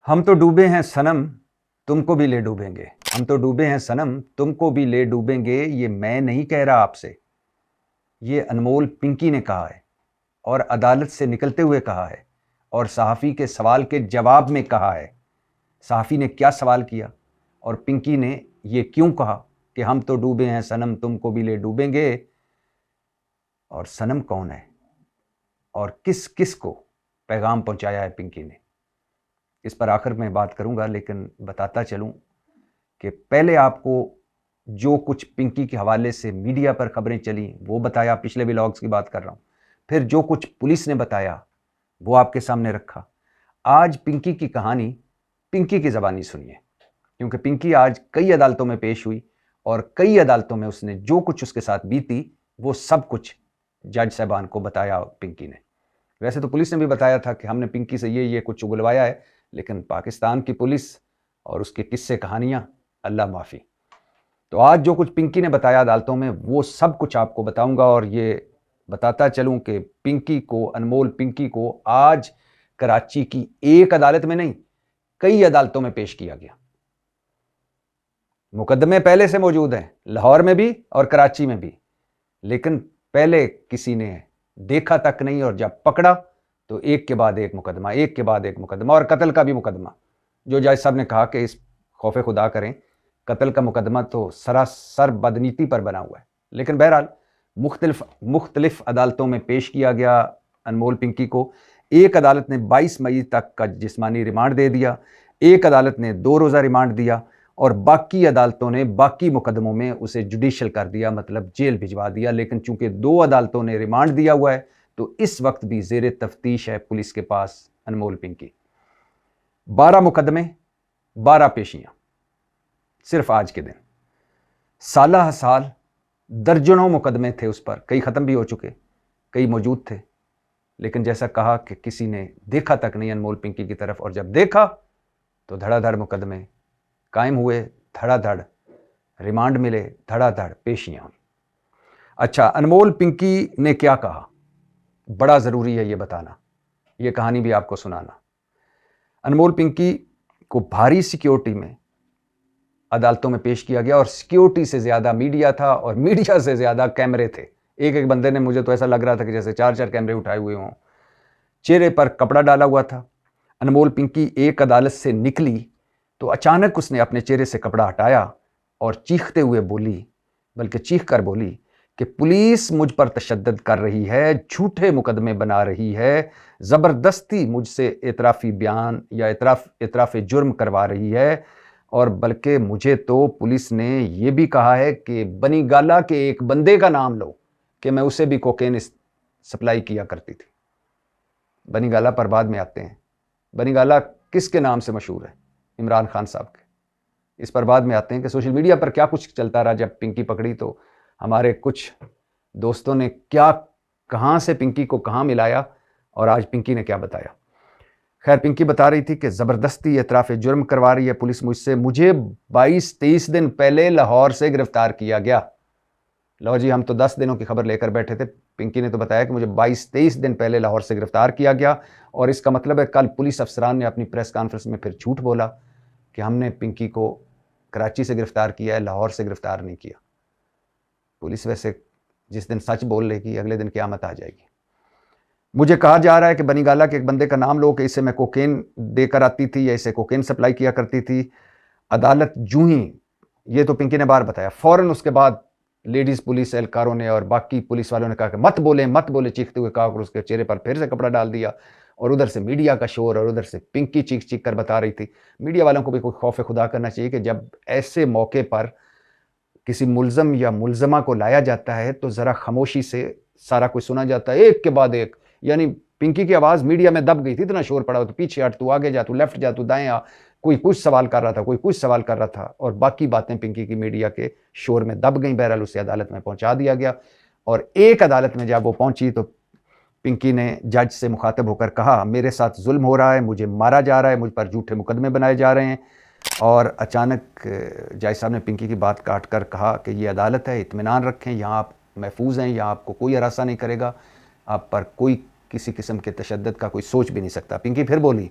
हम तो डूबे हैं सनम, तुमको भी ले डूबेंगे। हम तो डूबे हैं सनम, तुमको भी ले डूबेंगे। ये मैं नहीं कह रहा आपसे, ये अनमोल पिंकी ने कहा है और अदालत से निकलते हुए कहा है और सहाफ़ी के सवाल के जवाब में कहा है। सहाफ़ी ने क्या सवाल किया और पिंकी ने ये क्यों कहा कि हम तो डूबे हैं सनम, तुमको भी ले डूबेंगे। और सनम कौन है और किस किस को पैगाम पहुंचाया है पिंकी ने, इस पर आखिर में बात करूंगा। लेकिन बताता चलूं कि पहले आपको जो कुछ पिंकी के हवाले से मीडिया पर खबरें चली वो बताया, पिछले व्लॉग्स की बात कर रहा हूं। फिर जो कुछ पुलिस ने बताया वो आपके सामने रखा। आज पिंकी की कहानी पिंकी की ज़बानी सुनिए, क्योंकि पिंकी आज कई अदालतों में पेश हुई और कई अदालतों में उसने जो कुछ उसके साथ बीती वो सब कुछ जज साहबान को बताया पिंकी ने। वैसे तो पुलिस ने भी बताया था कि हमने पिंकी से ये कुछ उगलवाया है, लेकिन पाकिस्तान की पुलिस और उसके किस्से कहानियां, अल्लाह माफ़ी। तो आज जो कुछ पिंकी ने बताया अदालतों में वो सब कुछ आपको बताऊंगा। और ये बताता चलूं कि पिंकी को, अनमोल पिंकी को आज कराची की एक अदालत में नहीं, कई अदालतों में पेश किया गया। मुकदमे पहले से मौजूद हैं, लाहौर में भी और कराची में भी, लेकिन पहले किसी ने देखा तक नहीं और जब पकड़ा तो एक के बाद एक मुकदमा, एक के बाद एक मुकदमा, और कत्ल का भी मुकदमा। जो जज साहब ने कहा कि इस खौफे खुदा करें, कत्ल का मुकदमा तो सरासर बदनीति पर बना हुआ है। लेकिन बहरहाल मुख्तलिफ अदालतों में पेश किया गया अनमोल पिंकी को। एक अदालत ने 22 मई तक का जिस्मानी रिमांड दे दिया, एक अदालत ने 2 रोज़ा रिमांड दिया और बाकी अदालतों ने बाकी मुकदमों में उसे जुडिशल कर दिया, मतलब जेल भिजवा दिया। लेकिन चूंकि 2 अदालतों ने रिमांड दिया हुआ है तो इस वक्त भी जेर तफ्तीश है पुलिस के पास अनमोल पिंकी। 12 मुकदमे, 12 पेशियां सिर्फ आज के दिन। साल साल दर्जनों मुकदमे थे उस पर, कई ख़त्म भी हो चुके, कई मौजूद थे। लेकिन जैसा कहा कि किसी ने देखा तक नहीं अनमोल पिंकी की तरफ, और जब देखा तो धड़ाधड़ मुकदमे कायम हुए, धड़ाधड़ रिमांड मिले, धड़ाधड़ पेशियां हुई। अच्छा, अनमोल पिंकी ने क्या कहा, बड़ा ज़रूरी है ये बताना, ये कहानी भी आपको सुनाना। अनमोल पिंकी को भारी सिक्योरिटी में अदालतों में पेश किया गया और सिक्योरिटी से ज़्यादा मीडिया था और मीडिया से ज़्यादा कैमरे थे। एक एक बंदे ने, मुझे तो ऐसा लग रहा था कि जैसे 4-4 कैमरे उठाए हुए हों। चेहरे पर कपड़ा डाला हुआ था। अनमोल पिंकी एक अदालत से निकली तो अचानक उसने अपने चेहरे से कपड़ा हटाया और चीखते हुए बोली, बल्कि चीख कर बोली कि पुलिस मुझ पर तशद्दुद कर रही है, झूठे मुकदमे बना रही है, ज़बरदस्ती मुझसे एतराफ़ी बयान या एतराफ़ जुर्म करवा रही है। और बल्कि मुझे तो पुलिस ने यह भी कहा है कि बनी गाला के एक बंदे का नाम लो कि मैं उसे भी कोकेन सप्लाई किया करती थी। बनी गाला पर बाद में आते हैं। बनी गाला किसके नाम से मशहूर है? इमरान खान साहब के। इस पर बाद में आते हैं कि सोशल मीडिया पर क्या कुछ चलता रहा जब पिंकी पकड़ी, तो हमारे कुछ दोस्तों ने क्या, कहाँ से पिंकी को कहाँ मिलाया और आज पिंकी ने क्या बताया। खैर, पिंकी बता रही थी कि ज़बरदस्ती एतराफ़ जुर्म करवा रही है पुलिस मुझसे। मुझे 22-23 दिन पहले लाहौर से गिरफ्तार किया गया। लो जी, हम तो 10 दिनों की खबर लेकर बैठे थे। पिंकी ने तो बताया कि मुझे 22-23 दिन पहले लाहौर से गिरफ्तार किया गया। और इसका मतलब है कल पुलिस अफसरान ने अपनी प्रेस कॉन्फ्रेंस में फिर झूठ बोला कि हमने पिंकी को कराची से गिरफ्तार किया है, लाहौर से गिरफ्तार नहीं किया। पुलिस वैसे जिस दिन सच बोल लेगी अगले दिन क़यामत आ जाएगी। मुझे कहा जा रहा है कि बनी गाला के एक बंदे का नाम लो कि इसे मैं कोकेन देकर आती थी या इसे कोकेन सप्लाई किया करती थी। अदालत जूं ही, ये तो पिंकी ने बार बताया, फ़ौरन उसके बाद लेडीज़ पुलिस एहलकारों ने और बाकी पुलिस वालों ने कहा कि मत बोले मत बोले, चीखते हुए कहा, और उसके चेहरे पर फिर से कपड़ा डाल दिया। और उधर से मीडिया का शोर और उधर से पिंकी चीख चीख कर बता रही थी। मीडिया वालों को भी कोई खौफ खुदा करना चाहिए कि जब ऐसे मौके पर किसी मुल्ज़म या मुल्ज़मा को लाया जाता है तो ज़रा खामोशी से सारा कुछ सुना जाता है, एक के बाद एक। यानी पिंकी की आवाज़ मीडिया में दब गई थी, इतना शोर पड़ा हो, तो पीछे हट, तू आगे जा, तू लेफ्ट जा, तू दाएं आ। कोई कुछ सवाल कर रहा था, कोई कुछ सवाल कर रहा था, और बाकी बातें पिंकी की मीडिया के शोर में दब गई। बहरहाल उसे अदालत में पहुंचा दिया गया। और एक अदालत में जब वो पहुंची तो पिंकी ने जज से मुखातब होकर कहा, मेरे साथ जुल्म हो रहा है, मुझे मारा जा रहा है, मुझ पर झूठे मुकदमे बनाए जा रहे हैं। और अचानक जज साहब ने पिंकी की बात काट कर कहा कि ये अदालत है, इत्मीनान रखें, यहाँ आप महफूज हैं, यहाँ आपको कोई हरासा नहीं करेगा, आप पर कोई किसी किस्म के तशद्दुद का कोई सोच भी नहीं सकता। पिंकी फिर बोली,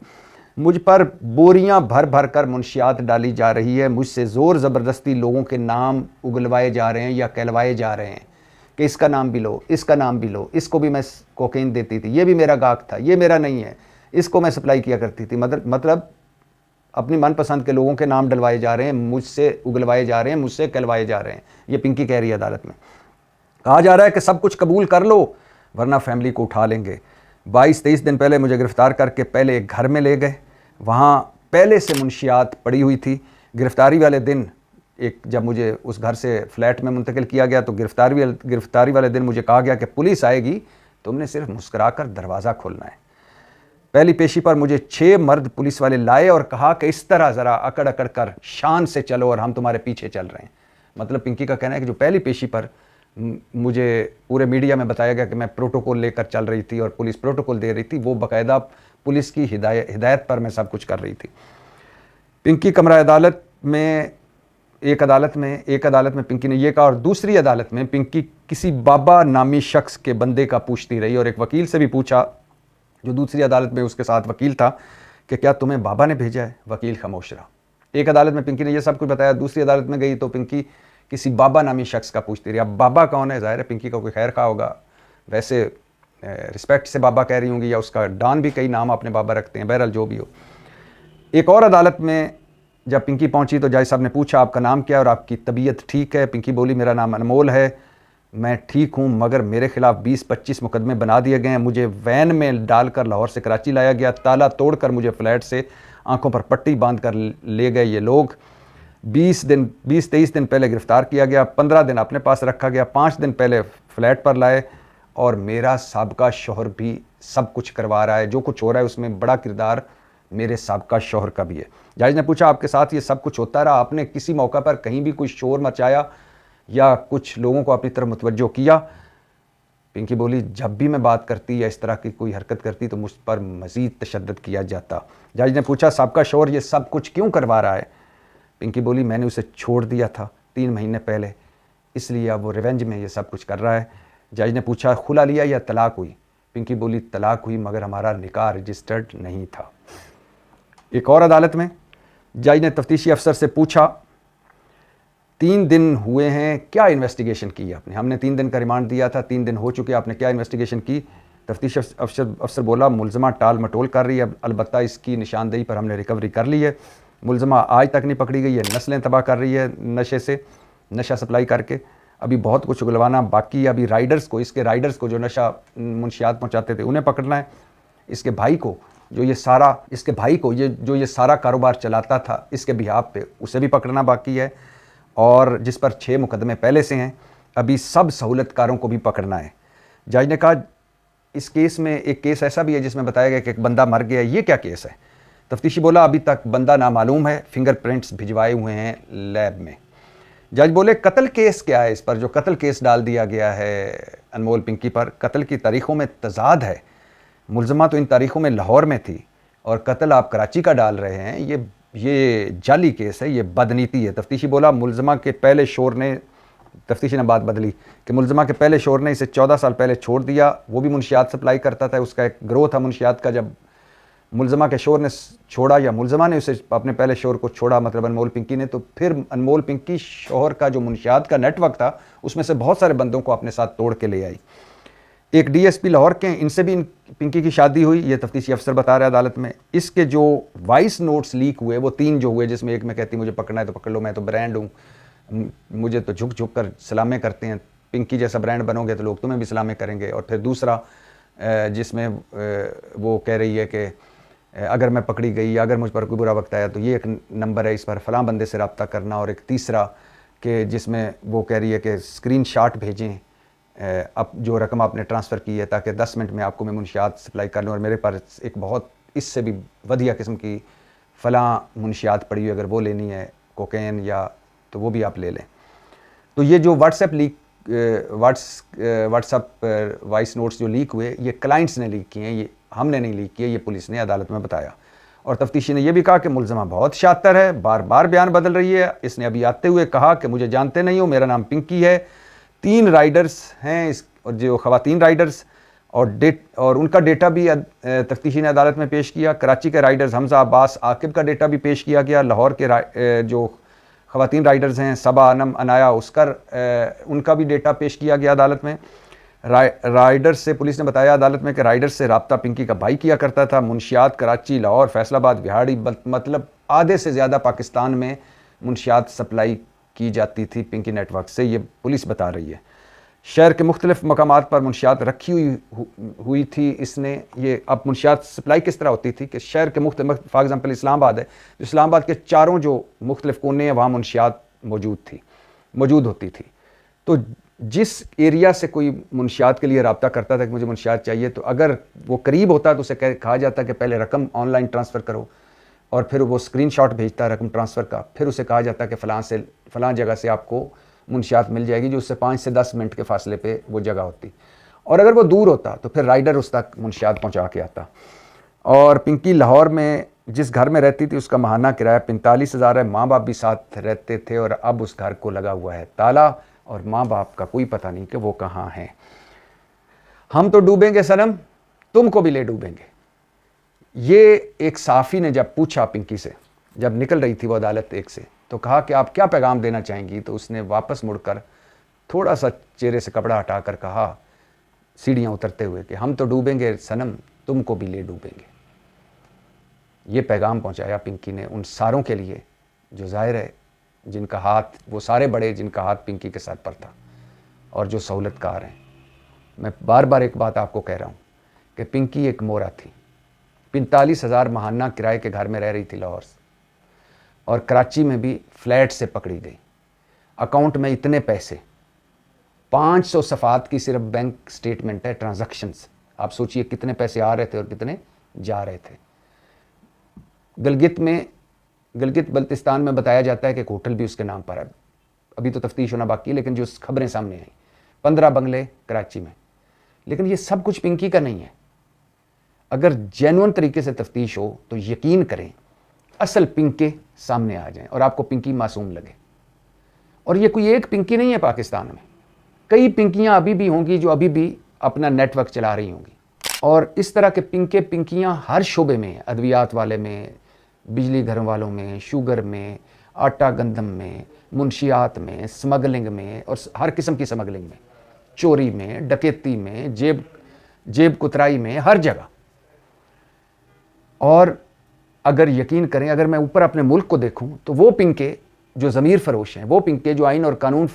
मुझ पर बोरियां भर भर कर मुंशियात डाली जा रही है, मुझसे ज़ोर ज़बरदस्ती लोगों के नाम उगलवाए जा रहे हैं या कहलवाए जा रहे हैं कि इसका नाम भी लो, इसका नाम भी लो, इसको भी मैं कोकेन देती थी, ये भी मेरा गाहक था, ये मेरा नहीं है, इसको मैं सप्लाई किया करती थी। मतलब अपनी मनपसंद के लोगों के नाम डलवाए जा रहे हैं, मुझसे उगलवाए जा रहे हैं, मुझसे कहलवाए जा रहे हैं। ये पिंकी कह रही है अदालत में। कहा जा रहा है कि सब कुछ कबूल कर लो वरना फैमिली को उठा लेंगे। 22-23 दिन पहले मुझे गिरफ्तार करके पहले एक घर में ले गए, वहाँ पहले से मुंशियात पड़ी हुई थी। गिरफ्तारी वाले दिन जब मुझे उस घर से फ्लैट में मुंतकिल किया गया तो गिरफ्तारी वाले दिन मुझे कहा गया कि पुलिस आएगी, तुमने सिर्फ मुस्कुरा कर दरवाज़ा खोलना है। पहली पेशी पर मुझे 6 मर्द पुलिस वाले लाए और कहा कि इस तरह ज़रा अकड़ अकड़ कर शान से चलो और हम तुम्हारे पीछे चल रहे हैं। मतलब पिंकी का कहना है कि जो पहली पेशी पर मुझे पूरे मीडिया में बताया गया कि मैं प्रोटोकॉल लेकर चल रही थी और पुलिस प्रोटोकॉल दे रही थी, वो बाकायदा पुलिस की हिदायत पर मैं सब कुछ कर रही थी। पिंकी कमरा अदालत में एक अदालत में पिंकी ने यह कहा और दूसरी अदालत में पिंकी किसी बाबा नामी शख्स के बंदे का पूछती रही और एक वकील से भी पूछा जो दूसरी अदालत में उसके साथ वकील था कि क्या तुम्हें बाबा ने भेजा है। वकील खामोश रहा। एक अदालत में पिंकी ने यह सब कुछ बताया, दूसरी अदालत में गई तो पिंकी किसी बाबा नामी शख्स का पूछती रही। अब बाबा कौन है? जाहिर है पिंकी का कोई खैर खा होगा, वैसे रिस्पेक्ट से बाबा कह रही होंगी या उसका डॉन भी कई नाम अपने बाबा रखते हैं, बहरहाल जो भी हो। एक और अदालत में जब पिंकी पहुंची तो जज साहब ने पूछा आपका नाम क्या है और आपकी तबीयत ठीक है? पिंकी बोली मेरा नाम अनमोल है, मैं ठीक हूं, मगर मेरे खिलाफ 20-25 मुकदमे बना दिए गए हैं। मुझे वैन में डालकर लाहौर से कराची लाया गया, ताला तोड़कर मुझे फ्लैट से आंखों पर पट्टी बांध कर ले गए ये लोग। 20-23 दिन पहले गिरफ्तार किया गया, 15 दिन अपने पास रखा गया, 5 दिन पहले फ्लैट पर लाए और मेरा साबका शौहर भी सब कुछ करवा रहा है। जो कुछ हो रहा है उसमें बड़ा किरदार मेरे साबका शौहर का भी है। जज ने पूछा आपके साथ ये सब कुछ होता रहा, आपने किसी मौका पर कहीं भी कोई शोर मचाया या कुछ लोगों को अपनी तरफ मुतवज्जो किया? पिंकी बोली जब भी मैं बात करती या इस तरह की कोई हरकत करती तो मुझ पर मज़ीद तशद्दुद किया जाता। जज ने पूछा साबका शौहर ये सब कुछ क्यों करवा रहा है? पिंकी बोली मैंने उसे छोड़ दिया था 3 महीने पहले, इसलिए अब वो रिवेंज में ये सब कुछ कर रहा है। जज ने पूछा खुला लिया या तलाक हुई? पिंकी बोली तलाक हुई मगर हमारा निकाह रजिस्टर्ड नहीं था। एक और अदालत में जज ने तफ्तीशी अफसर से पूछा 3 दिन हुए हैं, क्या इन्वेस्टिगेशन की आपने? हमने 3 दिन का रिमांड दिया था, 3 दिन हो चुके, आपने क्या इन्वेस्टिगेशन की? तफ्तीशी अफसर बोला मुलजमा टाल मटोल कर रही है, अलबत्ता इसकी निशानदेही पर हमने रिकवरी कर ली है। मुलजमा आज तक नहीं पकड़ी गई है, नस्लें तबाह कर रही है नशा सप्लाई करके। अभी बहुत कुछ उगलवाना बाकी है। अभी इसके राइडर्स को जो नशा मुंशियात पहुँचाते थे उन्हें पकड़ना है। इसके भाई को जो ये सारा कारोबार चलाता था इसके बिहाफ पे उसे भी पकड़ना बाकी है। और जिस पर 6 मुकदमे पहले से हैं, अभी सब सहूलतकारों को भी पकड़ना है। जज ने कहा इस केस में एक केस ऐसा भी है जिसमें बताया गया कि एक बंदा मर गया, ये क्या केस है? तफ्तीशी बोला अभी तक बंदा नामालूम है, फिंगरप्रिंट्स भिजवाए हुए हैं लैब में। जज बोले कत्ल केस क्या है? इस पर जो कत्ल केस डाल दिया गया है अनमोल पिंकी पर, कत्ल की तारीखों में तजाद है। मुलजमा तो इन तारीखों में लाहौर में थी और कत्ल आप कराची का डाल रहे हैं, ये जाली केस है, ये बदनीति है। तफ्तीशी बोला मुलजमा के पहले शोर ने, तफ्तीशी ने बात बदली कि मुलजमा के पहले शोर ने इसे 14 साल पहले छोड़ दिया। वो भी मुंशियात सप्लाई करता था, उसका एक ग्रोह था मुंशियात का। जब मुलजमा के शोर ने छोड़ा या मुलजमा ने उसे अपने पहले शोर को छोड़ा, मतलब अनमोल पिंकी ने, तो फिर अनमोल पिंकी शोहर का जो मुंशियात का नेटवर्क था उसमें से बहुत सारे बंदों को अपने साथ तोड़ के ले आई। एक डीएसपी लाहौर के, इनसे भी पिंकी की शादी हुई, ये तफ्तीशी अफसर बता रहे अदालत में। इसके जो वॉइस नोट्स लीक हुए वो 3 जो हुए, जिसमें एक में कहती मुझे पकड़ना है तो पकड़ लो, मैं तो ब्रांड हूँ, मुझे तो झुक झुक कर सलामें करते हैं, पिंकी जैसा ब्रांड बनोगे तो लोग तुम्हें भी सलामें करेंगे। और फिर दूसरा जिसमें वो कह रही है कि अगर मैं पकड़ी गई या अगर मुझ पर कोई बुरा वक्त आया तो ये एक नंबर है, इस पर फ़लाँ बंदे से रब्ता करना। और एक तीसरा कि जिसमें वो कह रही है कि स्क्रीनशॉट भेजें अब जो रकम आपने ट्रांसफ़र की है ताकि 10 मिनट में आपको मैं मुंशियात सप्लाई कर लूँ और मेरे पास एक बहुत इससे भी वधिया किस्म की फ़लाँ मुंशियात पड़ी हुई, अगर वो लेनी है कोकेन या तो वो भी आप ले लें। तो ये जो व्हाट्सएप वॉइस नोट्स जो लीक हुए ये क्लाइंट्स ने लीक किए हैं, ये हमने नहीं लीक किए, ये पुलिस ने अदालत में बताया। और तफ्तीशी ने यह भी कहा कि मुलजमा बहुत शातिर है, बार बार बयान बदल रही है। इसने अभी आते हुए कहा कि मुझे जानते नहीं हो, मेरा नाम पिंकी है। 3 राइडर्स हैं और जो ख़वातीन राइडर्स और उनका डेटा भी तफ्तीशी ने अदालत में पेश किया। कराची के राइडर्स हमजा अब्बास आकिब का डेटा भी पेश किया गया। लाहौर के जो ख़वातीन राइडर्स हैं सबा अनम अनाया उनका भी डेटा पेश किया गया अदालत में। राइडर्स से पुलिस ने बताया अदालत में कि राइडर्स से रब्ता पिंकी का भाई किया करता था। मुंशियात कराची, लाहौर, फैसलाबाद, बिहाड़ी, मतलब आधे से ज़्यादा पाकिस्तान में मुंशियात सप्लाई की जाती थी पिंकी नेटवर्क से, ये पुलिस बता रही है। शहर के मुख्तलिफ मकामात पर मुंशियात रखी हुई थी इसने। ये अब मुंशियात सप्लाई किस तरह होती थी कि शहर के मुख्तलिफ, फॉर एग्जाम्पल इस्लामाबाद है, इस्लामाबाद के चारों जो मुख्तलिफ कोने हैं वहाँ मुंशियात मौजूद होती थी। तो जिस एरिया से कोई मुंशियात के लिए रब्ता करता था कि मुझे मुंशियात चाहिए, तो अगर वो करीब होता तो उसे कहा जाता कि पहले रकम ऑनलाइन ट्रांसफ़र करो, और फिर वो स्क्रीनशॉट भेजता रकम ट्रांसफ़र का, फिर उसे कहा जाता कि फ़लाँ जगह से आपको मुंशियात मिल जाएगी, जो उससे 5 से 10 मिनट के फासले पे वो जगह होती। और अगर वो दूर होता तो फिर राइडर उस तक मुंशियात पहुंचा के आता। और पिंकी लाहौर में जिस घर में रहती थी उसका माहाना किराया 45,000 है। माँ बाप भी साथ रहते थे और अब उस घर को लगा हुआ है ताला, और माँ बाप का कोई पता नहीं कि वो कहाँ हैं। हम तो डूबेंगे सनम, तुमको भी ले डूबेंगे। ये एक साफ़ी ने जब पूछा पिंकी से, जब निकल रही थी वो अदालत एक से, तो कहा कि आप क्या पैगाम देना चाहेंगी, तो उसने वापस मुड़कर थोड़ा सा चेहरे से कपड़ा हटाकर कहा सीढ़ियाँ उतरते हुए कि हम तो डूबेंगे सनम, तुमको भी ले डूबेंगे। ये पैगाम पहुंचाया पिंकी ने उन सारों के लिए जो ज़ाहिर है जिनका हाथ, वो सारे बड़े जिनका हाथ पिंकी के सर पर था और जो सहूलतकार हैं। मैं बार बार एक बात आपको कह रहा हूँ कि पिंकी एक मोरा थी। 45,000 माहाना किराए के घर में रह रही थी लाहौर से, और कराची में भी फ्लैट से पकड़ी गई। अकाउंट में इतने पैसे, 500 सफ़ात की सिर्फ बैंक स्टेटमेंट है, ट्रांजैक्शंस। आप सोचिए कितने पैसे आ रहे थे और कितने जा रहे थे। गिलगित बल्तिस्तान में बताया जाता है कि एक होटल भी उसके नाम पर है। अभी तो तफ्तीश होना बाकी है, लेकिन जो खबरें सामने आई, 15 बंगले कराची में। लेकिन ये सब कुछ पिंकी का नहीं है। अगर जेन्युइन तरीके से तफ्तीश हो तो यकीन करें असल पिंके सामने आ जाएं और आपको पिंकी मासूम लगे। और ये कोई एक पिंकी नहीं है पाकिस्तान में, कई पिंकियां अभी भी होंगी जो अभी भी अपना नेटवर्क चला रही होंगी। और इस तरह के पिंकियां हर शोबे में, अद्वियात वाले में, बिजली घरों वालों में, शुगर में, आटा गंदम में, मुंशियात में, स्मगलिंग में, और हर किस्म की स्मगलिंग में, चोरी में, डकैती में, जेब कुतराई में, हर जगह। और अगर यकीन करें, अगर मैं ऊपर अपने मुल्क को देखूं तो वो पिंके जो ज़मीर फरोश हैं, वो पिंके जो आइन और कानून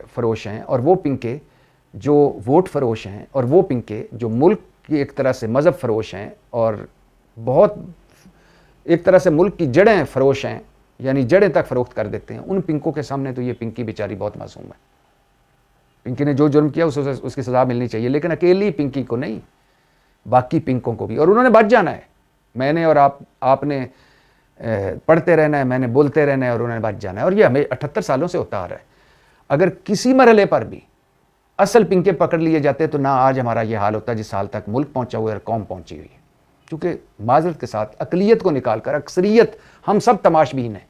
फरोश हैं, और वो पिंके जो वोट फरोश हैं, और वो पिंके जो मुल्क की एक तरह से मज़हब फरोश हैं और बहुत एक तरह से मुल्क की जड़ें फरोश हैं, यानी जड़ें तक फ़रोख्त कर देते हैं। उन पिंकों के सामने तो ये पिंकी बेचारी बहुत मासूम है। पिंकी ने जो जुर्म किया उसकी सज़ा मिलनी चाहिए, लेकिन अकेली पिंकी को नहीं, बाकी पिंकों को भी। और उन्होंने बच जाना है। मैंने और आपने पढ़ते रहना है, मैंने बोलते रहना है, और उन्होंने बच जाना है। और ये हमें 78 सालों से होता आ रहा है। अगर किसी मरहले पर भी असल पिंके पकड़ लिए जाते तो ना आज हमारा ये हाल होता जिस हाल तक मुल्क पहुंचा हुआ है और कौम पहुंची हुई है। क्योंकि माजरत के साथ अकलियत को निकालकर अक्सरियत, हम सब तमाशबीन हैं।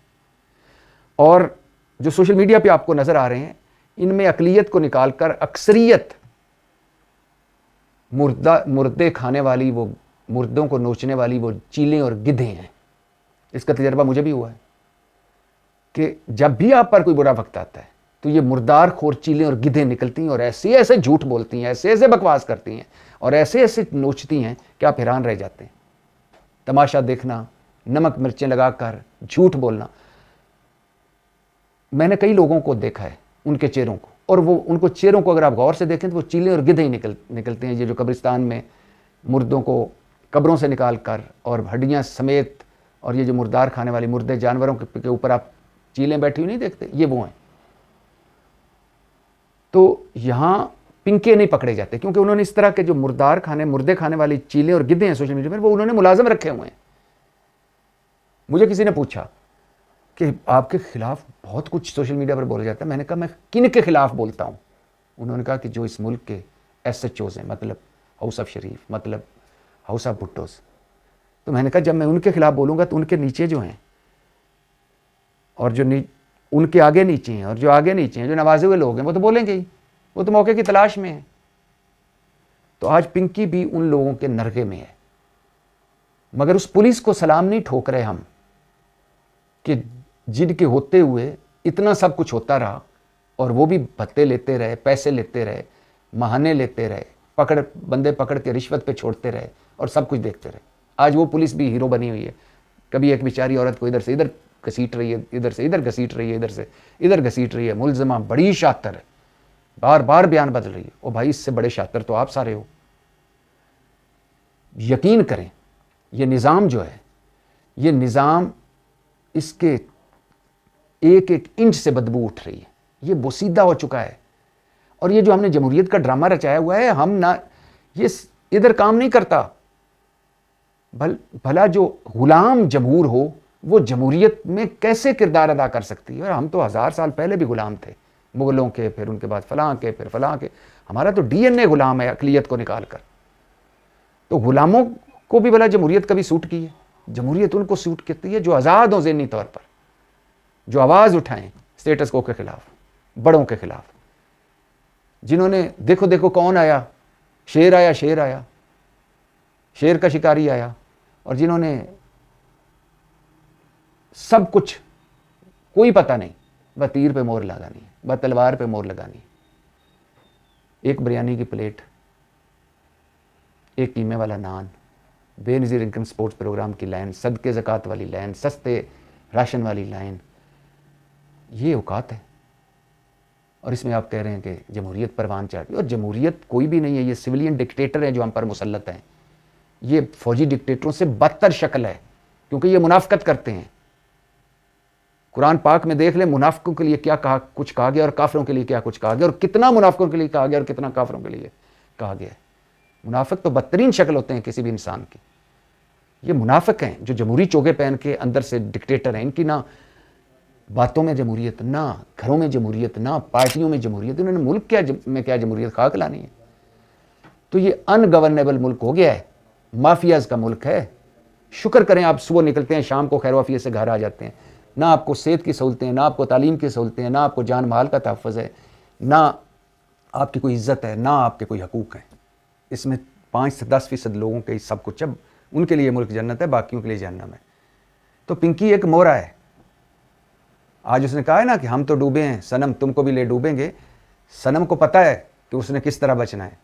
और जो सोशल मीडिया पे आपको नज़र आ रहे हैं, इनमें अकलियत को निकालकर अक्सरियत मुर्दे खाने वाली, वो मुर्दों को नोचने वाली वो चीलें और गिद्धे हैं। इसका तजर्बा मुझे भी हुआ है कि जब भी आप पर कोई बुरा वक्त आता है तो ये मुर्दार खोर चीलें और गिद्धे निकलती हैं और ऐसे ऐसे झूठ बोलती हैं, ऐसे ऐसे बकवास करती हैं और ऐसे ऐसे नोचती हैं कि आप हैरान रह जाते हैं। तमाशा देखना, नमक मिर्चें लगाकर झूठ बोलना। मैंने कई लोगों को देखा है, उनके चेहरों को, और वो उनको चेहरों को अगर आप गौर से देखें तो वो चीलें और गिद्धे ही निकलते हैं। ये जो कब्रिस्तान में मुर्दों को कब्रों से निकाल कर और हड्डियाँ समेत, और ये जो मुर्दार खाने वाली मुर्दे जानवरों के ऊपर आप चीलें बैठी हुई नहीं देखते, ये वो हैं। तो यहाँ पिंके नहीं पकड़े जाते क्योंकि उन्होंने इस तरह के जो मुर्दे खाने वाली चीलें और गिद्धे हैं सोशल मीडिया पर, वो उन्होंने मुलाजिम रखे हुए हैं। मुझे किसी ने पूछा कि आपके खिलाफ बहुत कुछ सोशल मीडिया पर बोला जाता है। मैंने कहा मैं किन के खिलाफ बोलता हूँ? उन्होंने कहा कि जो इस मुल्क के SHOs हैं, मतलब हाउस ऑफ शरीफ, मतलब हाउस ऑफ भुट्टोस। तो मैंने कहा जब मैं उनके खिलाफ बोलूँगा तो उनके नीचे जो हैं और जो उनके आगे नीचे हैं, और जो आगे नीचे हैं, जो नवाजे हुए लोग हैं, वो तो बोलेंगे ही, वो तो मौके की तलाश में है। तो आज पिंकी भी उन लोगों के नरके में है, मगर उस पुलिस को सलाम नहीं ठोक रहे हम कि जिनके होते हुए इतना सब कुछ होता रहा और वो भी भत्ते लेते रहे, पैसे लेते रहे, महाने लेते रहे, बंदे पकड़ के रिश्वत पे छोड़ते रहे और सब कुछ देखते रहे। आज वो पुलिस भी हीरो बनी हुई है। कभी एक बेचारी औरत को इधर से इधर घसीट रही है, इधर से इधर घसीट रही है, इधर से इधर घसीट रही है। मुलजिमा बड़ी शातिर है, बार बार बयान बदल रही है। ओ भाई, इससे बड़े शातिर तो आप सारे हो। यकीन करें, ये निज़ाम जो है, ये निज़ाम, इसके एक एक इंच से बदबू उठ रही है। ये बोसीदा हो चुका है। और ये जो हमने जमहूरियत का ड्रामा रचाया हुआ है, हम ना, ये इधर काम नहीं करता। भला जो गुलाम जमहूर हो, वो जमहूरियत में कैसे किरदार अदा कर सकती है? और हम तो 1000 साल पहले भी गुलाम थे, मुगलों के, फिर उनके बाद फलां के, फिर फलां के। हमारा तो डीएनए गुलाम है अकलियत को निकाल कर। तो गुलामों को भी भला जमहूरियत कभी सूट की है? जमहूरियत उनको सूट करती है जो आज़ाद हो ज़हनी तौर पर, जो आवाज़ उठाएं स्टेटस को के खिलाफ, बड़ों के खिलाफ, जिन्होंने देखो देखो कौन आया, शेर आया, शेर आया, शेर का शिकारी आया, और जिन्होंने सब कुछ, कोई पता नहीं, वह तीर पे मोहर लगानी है, वह तलवार पे मोहर लगानी है। एक बिरयानी की प्लेट, एक कीमे वाला नान, बेनज़ीर इनकम स्पोर्ट्स प्रोग्राम की लाइन, सदके ज़कात वाली लाइन, सस्ते राशन वाली लाइन, ये औकात है। और इसमें आप कह रहे हैं कि जमहूरियत परवान चढ़ी। और जमहूरियत कोई भी नहीं है, ये सिविलियन डिक्टेटर हैं जो हम पर मुसल्लत हैं। ये फौजी डिक्टेटरों से बदतर शक्ल है, क्योंकि ये मुनाफिकत करते हैं। कुरान पाक में देख लें, मुनाफिकों के लिए क्या कहा, कुछ कहा गया, और काफिरों के लिए क्या कुछ कहा गया, और कितना मुनाफिकों के लिए कहा गया और कितना काफिरों के लिए कहा गया है। मुनाफिक तो बदतरीन शक्ल होते हैं किसी भी इंसान की। ये मुनाफिक हैं जो जमहूरी चोगे पहन के अंदर से डिक्टेटर हैं। इनकी ना बातों में जमहूरियत, ना घरों में जमहूरियत, ना पार्टियों में जमहूरियत। इन्होंने मुल्क में क्या जमहूरियत खाक लानी है? तो ये अनगवर्नेबल मुल्क हो गया है, माफियाज का मुल्क है। शुक्र करें आप सुबह निकलते हैं, शाम को खैर वाफियत से घर आ जाते हैं। ना आपको सेहत की सहूलतें हैं, ना आपको तालीम की सहूलतें हैं, ना आपको जान माल का तहफ़्फ़ुज़ है, ना आपकी कोई इज़्ज़त है, ना आपके कोई हकूक़ हैं। इसमें 5 से 10% लोगों के सब कुछ, अब उनके लिए मुल्क जन्नत है, बाकियों के लिए जहन्नम है। तो पिंकी एक मोहरा है। आज उसने कहा है ना कि हम तो डूबे हैं सनम, तुमको भी ले डूबेंगे। सनम को पता है कि उसने किस तरह बचना है।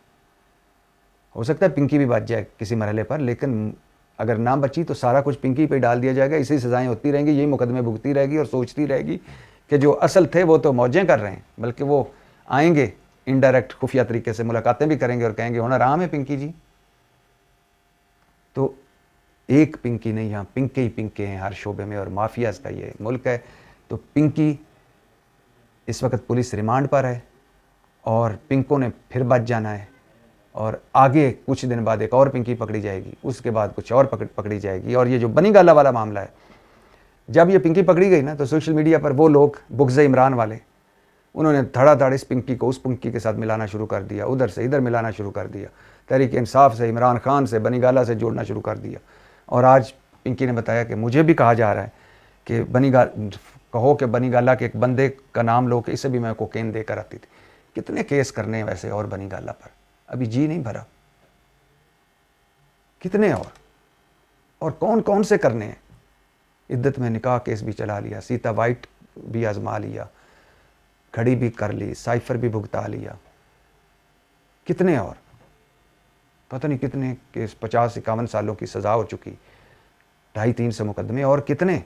हो सकता है पिंकी भी बच जाए किसी मरहले पर, लेकिन अगर ना बची तो सारा कुछ पिंकी पे डाल दिया जाएगा। इसी सज़ाएं होती रहेंगी, यही मुकदमे भुगती रहेगी और सोचती रहेगी कि जो असल थे वो तो मौजें कर रहे हैं, बल्कि वो आएंगे इनडायरेक्ट खुफिया तरीके से, मुलाकातें भी करेंगे और कहेंगे होना आराम है पिंकी जी। तो एक पिंकी नहीं, यहाँ पिंके ही पिंके हैं हर शोबे में, और माफियाज का ये मुल्क है। तो पिंकी इस वक्त पुलिस रिमांड पर है और पिंको ने फिर बच जाना है, और आगे कुछ दिन बाद एक और पिंकी पकड़ी जाएगी, उसके बाद कुछ और पकड़ी जाएगी। और ये जो बनी गाला वाला मामला है, जब ये पिंकी पकड़ी गई ना, तो सोशल मीडिया पर वो लोग बुग़्ज़ इमरान वाले, उन्होंने धड़ाधड़ इस पिंकी को उस पिंकी के साथ मिलाना शुरू कर दिया, उधर से इधर मिलाना शुरू कर दिया, तहरीक इंसाफ से, इमरान खान से, बनी गाला से जोड़ना शुरू कर दिया। और आज पिंकी ने बताया कि मुझे भी कहा जा रहा है कि कहो कि बनी गाला के एक बंदे का नाम लो कि इसे भी मैं कोकेन देकर आती थी। कितने केस करने हैं वैसे और बनी गाला पर, अभी जी नहीं भरा। कितने और कौन कौन से करने हैं। इद्दत में निकाह केस भी चला लिया, सीता वाइट भी आजमा लिया, खड़ी भी कर ली, साइफर भी भुगता लिया। कितने और पता नहीं कितने केस, 50-51 सालों की सज़ा हो चुकी, 250-300 मुकदमे, और कितने।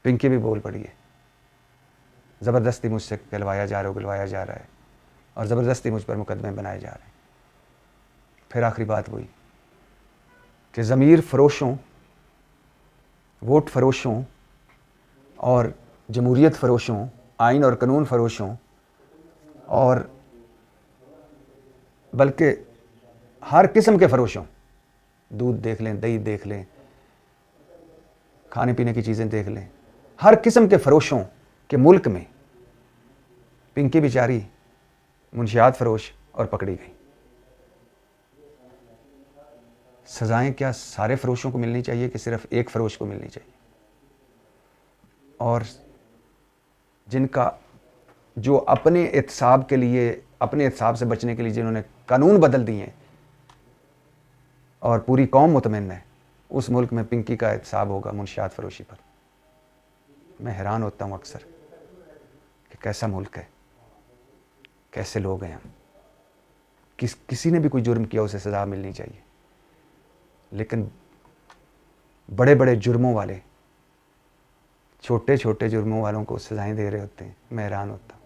पिंकी भी बोल पड़ी है, ज़बरदस्ती मुझसे गलवाया जा रहा है और ज़बरदस्ती मुझ पर मुकदमे बनाए जा रहे हैं। फिर आखिरी बात वही कि ज़मीर फरोशों, वोट फरोशों और जमहूरियत फरोशों, आइन और कानून फरोशों, और बल्कि हर किस्म के फरोशों, दूध देख लें, दही देख लें, खाने पीने की चीज़ें देख लें, हर किस्म के फरोशों के मुल्क में पिंकी बेचारी मुंशियात फरोश और पकड़ी गई। सज़ाएं क्या सारे फरोशों को मिलनी चाहिए कि सिर्फ एक फरोश को मिलनी चाहिए? और जिनका जो अपने एहतसाब के लिए, अपने एहतसाब से बचने के लिए जिन्होंने कानून बदल दिए हैं और पूरी कौम मुतमईन है, उस मुल्क में पिंकी का एहतसाब होगा मुंशियात फरोशी पर। मैं हैरान होता हूँ अक्सर कि कैसा मुल्क है, कैसे लोग हैं हम। किसी ने भी कोई जुर्म किया उसे सज़ा मिलनी चाहिए, लेकिन बड़े बड़े जुर्मों वाले छोटे छोटे जुर्मों वालों को सज़ाएं दे रहे होते हैं। मैं हैरान होता हूँ।